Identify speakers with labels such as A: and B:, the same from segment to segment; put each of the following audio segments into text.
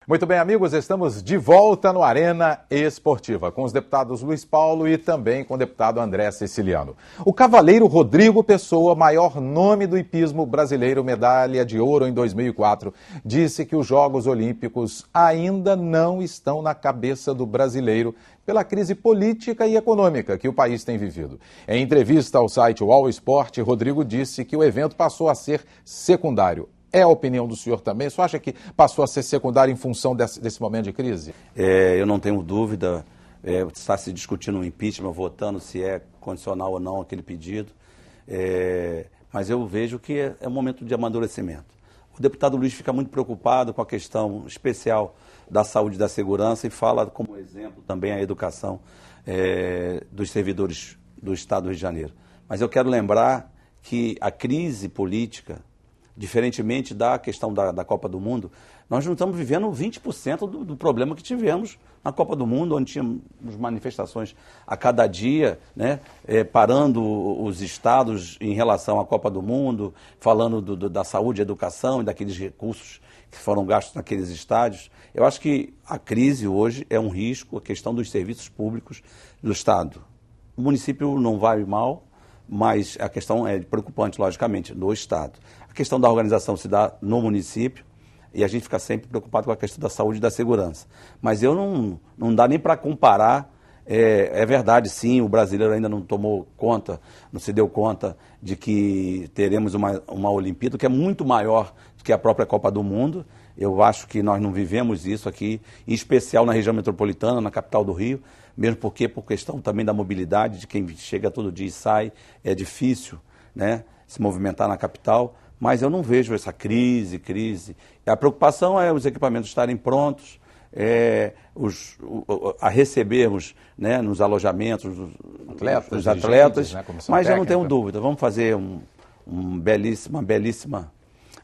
A: Muito bem, amigos, estamos de volta no Arena Esportiva, com os deputados Luiz Paulo e também com o deputado André Siciliano. O cavaleiro Rodrigo Pessoa, maior nome do hipismo brasileiro, medalha de ouro em 2004, disse que os Jogos Olímpicos ainda não estão na cabeça do brasileiro pela crise política e econômica que o país tem vivido. Em entrevista ao site UOL Esporte, Rodrigo disse que o evento passou a ser secundário. É a opinião do senhor também? O senhor acha que passou a ser secundário em função desse momento de crise?
B: Eu não tenho dúvida. Está se discutindo um impeachment, votando se é condicional ou não aquele pedido. Mas eu vejo que é um momento de amadurecimento. O deputado Luiz fica muito preocupado com a questão especial da saúde e da segurança e fala como exemplo também a educação dos servidores do Estado do Rio de Janeiro. Mas eu quero lembrar que a crise política, diferentemente da questão da Copa do Mundo, nós não estamos vivendo 20% do problema que tivemos na Copa do Mundo, onde tínhamos manifestações a cada dia, né, parando os estados em relação à Copa do Mundo, falando da saúde, educação e daqueles recursos que foram gastos naqueles estádios. Eu acho que a crise hoje é um risco, a questão dos serviços públicos do Estado. O município não vai mal, mas a questão é preocupante, logicamente, no Estado. A questão da organização se dá no município e a gente fica sempre preocupado com a questão da saúde e da segurança. Mas não dá nem para comparar. É verdade, sim, o brasileiro ainda não tomou conta, não se deu conta de que teremos uma Olimpíada que é muito maior do que a própria Copa do Mundo. Eu acho que nós não vivemos isso aqui, em especial na região metropolitana, na capital do Rio, mesmo porque por questão também da mobilidade, de quem chega todo dia e sai, é difícil, né, se movimentar na capital, mas eu não vejo essa crise. A preocupação é os equipamentos estarem prontos, a recebermos, né, nos alojamentos os atletas, né, mas eu não tenho dúvida, vamos fazer uma belíssima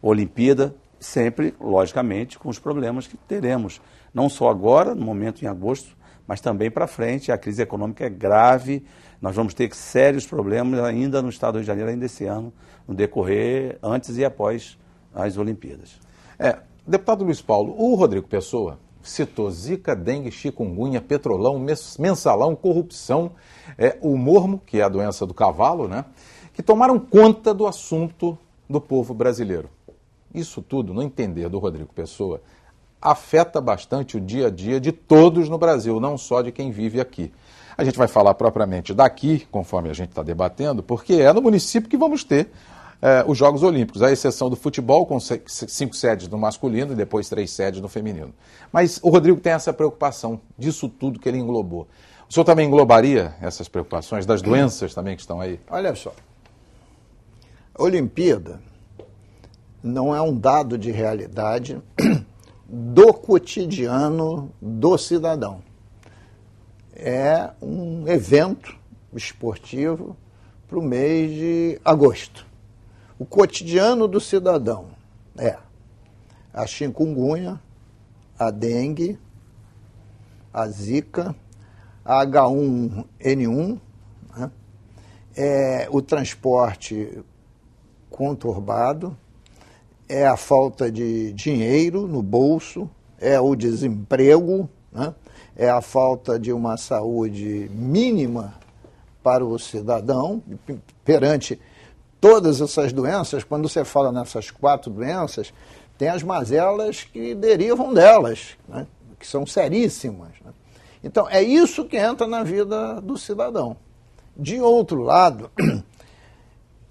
B: Olimpíada, sempre, logicamente, com os problemas que teremos, não só agora, no momento em agosto, mas também para frente. A crise econômica é grave, nós vamos ter sérios problemas ainda no Estado do Rio de Janeiro, ainda esse ano, no decorrer antes e após as Olimpíadas.
A: Deputado Luiz Paulo, o Rodrigo Pessoa citou zika, dengue, chikungunya, petrolão, mensalão, corrupção, o mormo, que é a doença do cavalo, né, que tomaram conta do assunto do povo brasileiro. Isso tudo, no entender do Rodrigo Pessoa, afeta bastante o dia a dia de todos no Brasil, não só de quem vive aqui. A gente vai falar propriamente daqui, conforme a gente está debatendo, porque é no município que vamos ter os Jogos Olímpicos, à exceção do futebol, com 5 sedes no masculino e depois 3 sedes no feminino. Mas o Rodrigo tem essa preocupação disso tudo que ele englobou. O senhor também englobaria essas preocupações das doenças também que estão aí?
C: Olha só, a Olimpíada não é um dado de realidade do cotidiano do cidadão. É um evento esportivo para o mês de agosto. O cotidiano do cidadão é a chikungunya, a dengue, a zika, a H1N1, né? O transporte conturbado, é a falta de dinheiro no bolso, é o desemprego, né? É a falta de uma saúde mínima para o cidadão. Perante todas essas doenças, quando você fala nessas 4 doenças, tem as mazelas que derivam delas, né? Que são seríssimas, né? Então, é isso que entra na vida do cidadão. De outro lado,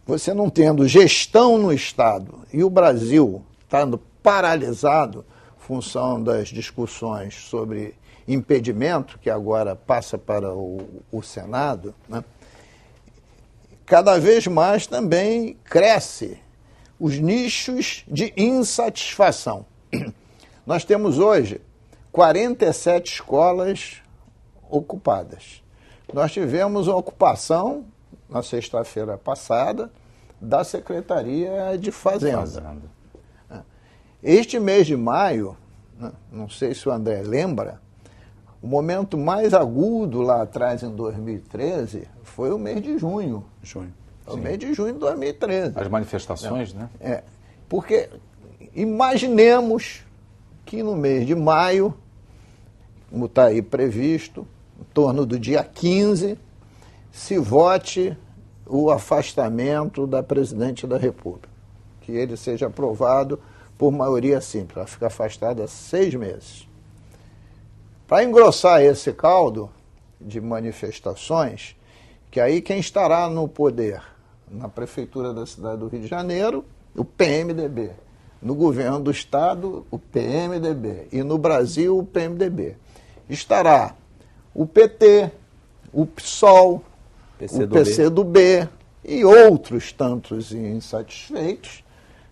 C: você não tendo gestão no Estado e o Brasil estando paralisado em função das discussões sobre impedimento, que agora passa para o Senado, né? Cada vez mais também cresce os nichos de insatisfação. Nós temos hoje 47 escolas ocupadas. Nós tivemos a ocupação, na sexta-feira passada, da Secretaria de Fazenda. Este mês de maio, não sei se o André lembra, o momento mais agudo lá atrás, em 2013, foi o mês de junho. O mês de junho de 2013.
A: As manifestações, né?
C: Porque imaginemos que no mês de maio, como está aí previsto, em torno do dia 15, se vote o afastamento da presidente da República. Que ele seja aprovado por maioria simples. Ela fica afastada há 6 meses. Para engrossar esse caldo de manifestações, que aí quem estará no poder na prefeitura da cidade do Rio de Janeiro, o PMDB. No governo do estado, o PMDB. E no Brasil, o PMDB. Estará o PT, o PSOL, o PCdoB e outros tantos insatisfeitos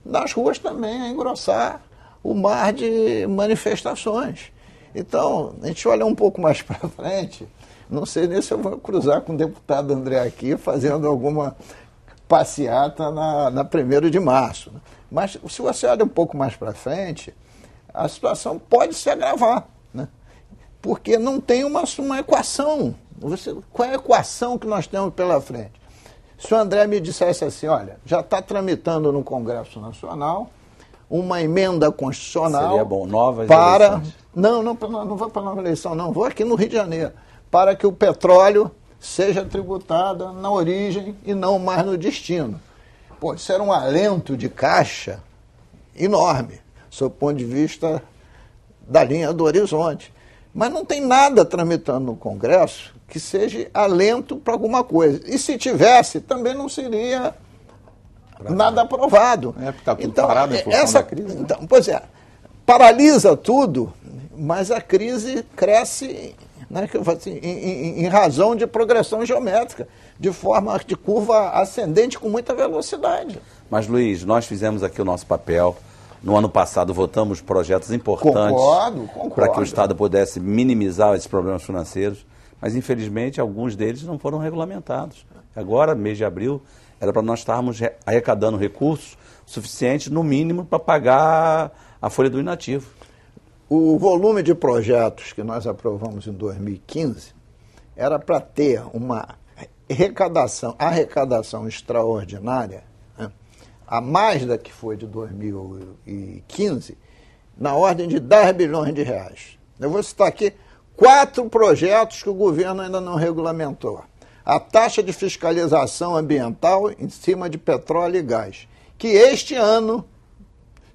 C: nas ruas também a engrossar o mar de manifestações. Então, a gente olha um pouco mais para frente, não sei nem se eu vou cruzar com o deputado André aqui fazendo alguma passeata na 1º de março. Mas se você olha um pouco mais para frente, a situação pode se agravar, né? Porque não tem uma equação. Qual é a equação que nós temos pela frente? Se o André me dissesse assim, olha, já está tramitando no Congresso Nacional uma emenda constitucional.
B: Seria bom, novas
C: para
B: eleições.
C: Não vou para nova eleição, não. Vou aqui no Rio de Janeiro, para que o petróleo seja tributado na origem e não mais no destino. Pô, isso era um alento de caixa enorme, sob o ponto de vista da linha do horizonte. Mas não tem nada tramitando no Congresso que seja alento para alguma coisa. E se tivesse, também não seria nada aprovado.
A: É, porque está tudo
C: então,
A: parado em função da crise. Né?
C: Então, pois é, paralisa tudo, mas a crise cresce, né, em razão de progressão geométrica, de forma de curva ascendente com muita velocidade.
B: Mas, Luiz, nós fizemos aqui o nosso papel. No ano passado votamos projetos importantes para que o Estado pudesse minimizar esses problemas financeiros, mas infelizmente alguns deles não foram regulamentados. Agora, mês de abril, era para nós estarmos arrecadando recursos suficientes, no mínimo, para pagar a folha do inativo.
C: O volume de projetos que nós aprovamos em 2015 era para ter uma arrecadação extraordinária, a mais da que foi de 2015, na ordem de 10 bilhões de reais. Eu vou citar aqui 4 projetos que o governo ainda não regulamentou. A taxa de fiscalização ambiental em cima de petróleo e gás, que este ano,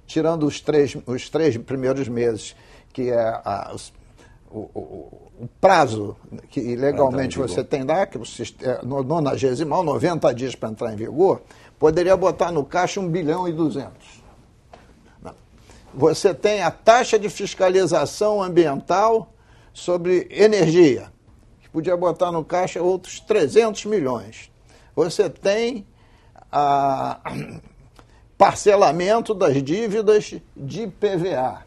C: tirando os três primeiros meses, que é o prazo que legalmente você tem lá, que no 90º, 90 dias para entrar em vigor, poderia botar no caixa 1 bilhão e 200. Você tem a taxa de fiscalização ambiental sobre energia, que podia botar no caixa outros 300 milhões. Você tem parcelamento das dívidas de PVA,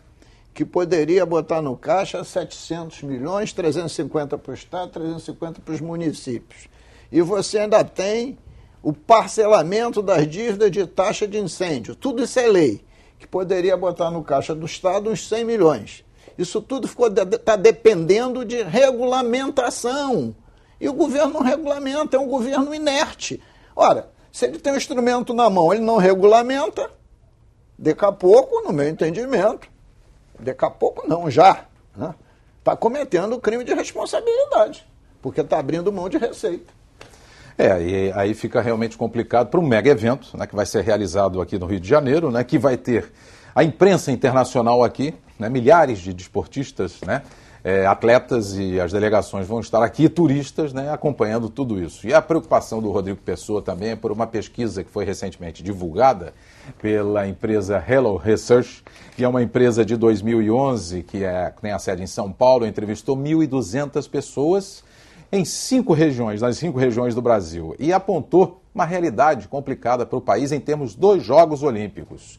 C: que poderia botar no caixa 700 milhões, 350 para o Estado, 350 para os municípios. E você ainda tem o parcelamento das dívidas de taxa de incêndio. Tudo isso é lei, que poderia botar no caixa do Estado uns 100 milhões. Isso tudo está dependendo de regulamentação. E o governo não regulamenta, é um governo inerte. Ora, se ele tem um instrumento na mão, ele não regulamenta, daqui a pouco, no meu entendimento, daqui a pouco não, já, né, está cometendo o crime de responsabilidade, porque está abrindo mão de receita.
A: E aí fica realmente complicado para um mega evento, né, que vai ser realizado aqui no Rio de Janeiro, né, que vai ter a imprensa internacional aqui, né, milhares de desportistas, né, atletas, e as delegações vão estar aqui, turistas, né, acompanhando tudo isso. E a preocupação do Rodrigo Pessoa também é por uma pesquisa que foi recentemente divulgada pela empresa Hello Research, que é uma empresa de 2011, que tem a sede em São Paulo, entrevistou 1.200 pessoas em 5 regiões, nas 5 regiões do Brasil, e apontou uma realidade complicada para o país em termos dos Jogos Olímpicos.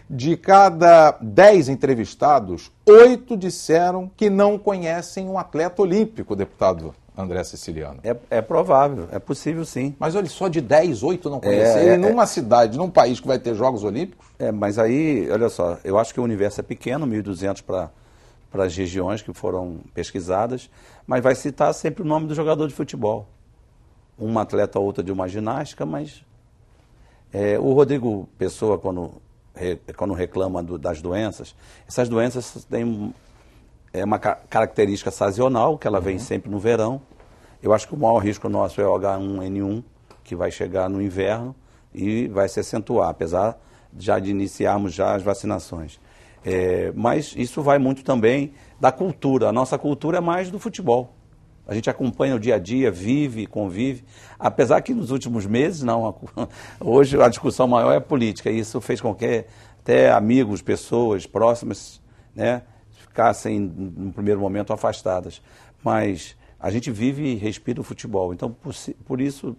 A: De cada 10 entrevistados, 8 disseram que não conhecem um atleta olímpico, deputado André Siciliano.
B: É provável, é possível sim.
A: Mas olha, só de 10, 8 não conhecem. Numa cidade, num país que vai ter Jogos Olímpicos?
B: Mas aí, olha só, eu acho que o universo é pequeno, 1.200 para as regiões que foram pesquisadas, mas vai citar sempre o nome do jogador de futebol. Uma atleta ou outra de uma ginástica, mas o Rodrigo Pessoa, quando quando reclama das doenças, essas doenças têm uma característica sazonal, que ela vem sempre no verão. Eu acho que o maior risco nosso é o H1N1, que vai chegar no inverno e vai se acentuar, apesar já de iniciarmos já as vacinações. Mas isso vai muito também da cultura. A nossa cultura é mais do futebol. A gente acompanha o dia a dia, vive, convive. Apesar que nos últimos meses, não. Hoje a discussão maior é a política. E isso fez com que até amigos, pessoas próximas, né, ficassem, no primeiro momento, afastadas. Mas a gente vive e respira o futebol. Então, por isso,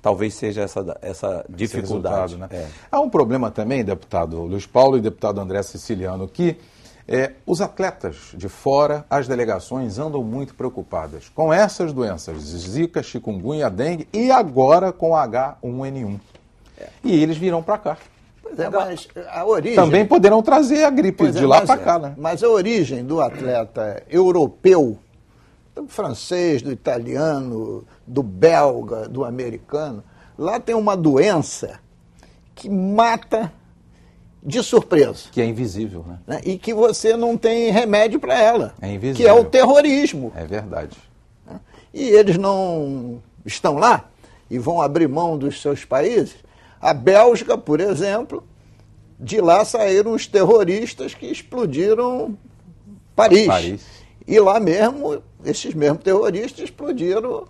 B: talvez seja essa dificuldade.
A: Né? Há um problema também, deputado Luiz Paulo e deputado André Siciliano, que os atletas de fora, as delegações andam muito preocupadas com essas doenças, Zika, chikungunya, dengue e agora com H1N1. E eles virão para cá.
C: Pois é, mas a origem...
A: Também poderão trazer a gripe de lá para cá, né?
C: Mas a origem do atleta europeu, do francês, do italiano, do belga, do americano, lá tem uma doença que mata de surpresa.
A: Que é invisível, né?
C: E que você não tem remédio para ela.
A: É invisível.
C: Que é o terrorismo.
A: É verdade.
C: E eles não estão lá e vão abrir mão dos seus países. A Bélgica, por exemplo, de lá saíram os terroristas que explodiram Paris. E lá mesmo, esses mesmos terroristas explodiram...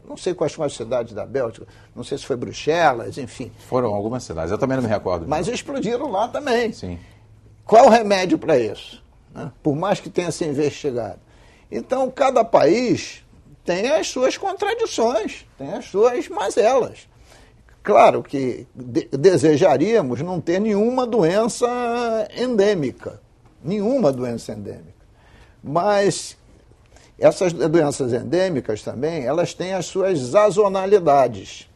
C: não sei quais foram as cidades da Bélgica, não sei se foi Bruxelas, enfim.
A: Foram algumas cidades, eu também não me recordo.
C: Mas explodiram lá também.
A: Sim.
C: Qual é o remédio para isso? Por mais que tenha se investigado. Então, cada país tem as suas contradições, tem as suas mazelas. Claro que desejaríamos não ter nenhuma doença endêmica. Nenhuma doença endêmica. Mas essas doenças endêmicas também, elas têm as suas sazonalidades.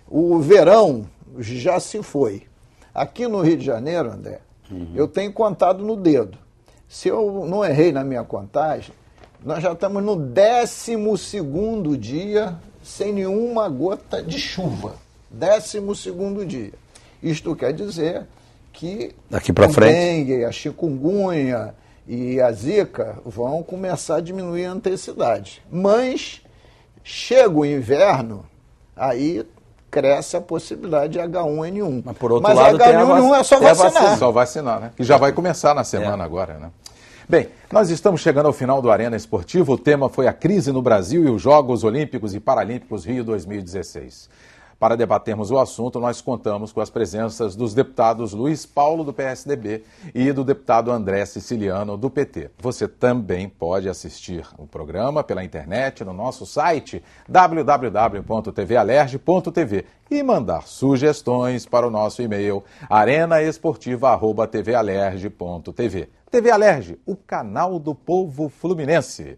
C: O verão já se foi. Aqui no Rio de Janeiro, André, eu tenho contado no dedo. Se eu não errei na minha contagem, nós já estamos no 12º dia sem nenhuma gota de chuva. 12º dia. Isto quer dizer que
B: daqui para frente,
C: dengue, a chikungunya e a Zika vão começar a diminuir a intensidade. Mas chega o inverno, aí cresce a possibilidade de H1N1.
A: Mas por outro lado,
C: H1N1 é só vacinar.
A: Só vacinar, né? Que já vai começar na semana agora, né? Bem, nós estamos chegando ao final do Arena Esportivo. O tema foi a crise no Brasil e os Jogos Olímpicos e Paralímpicos Rio 2016. Para debatermos o assunto, nós contamos com as presenças dos deputados Luiz Paulo, do PSDB, e do deputado André Siciliano, do PT. Você também pode assistir o programa pela internet no nosso site www.tvalerge.tv e mandar sugestões para o nosso e-mail arenaesportiva@tvalerge.tv. TV Alerge, o canal do povo fluminense.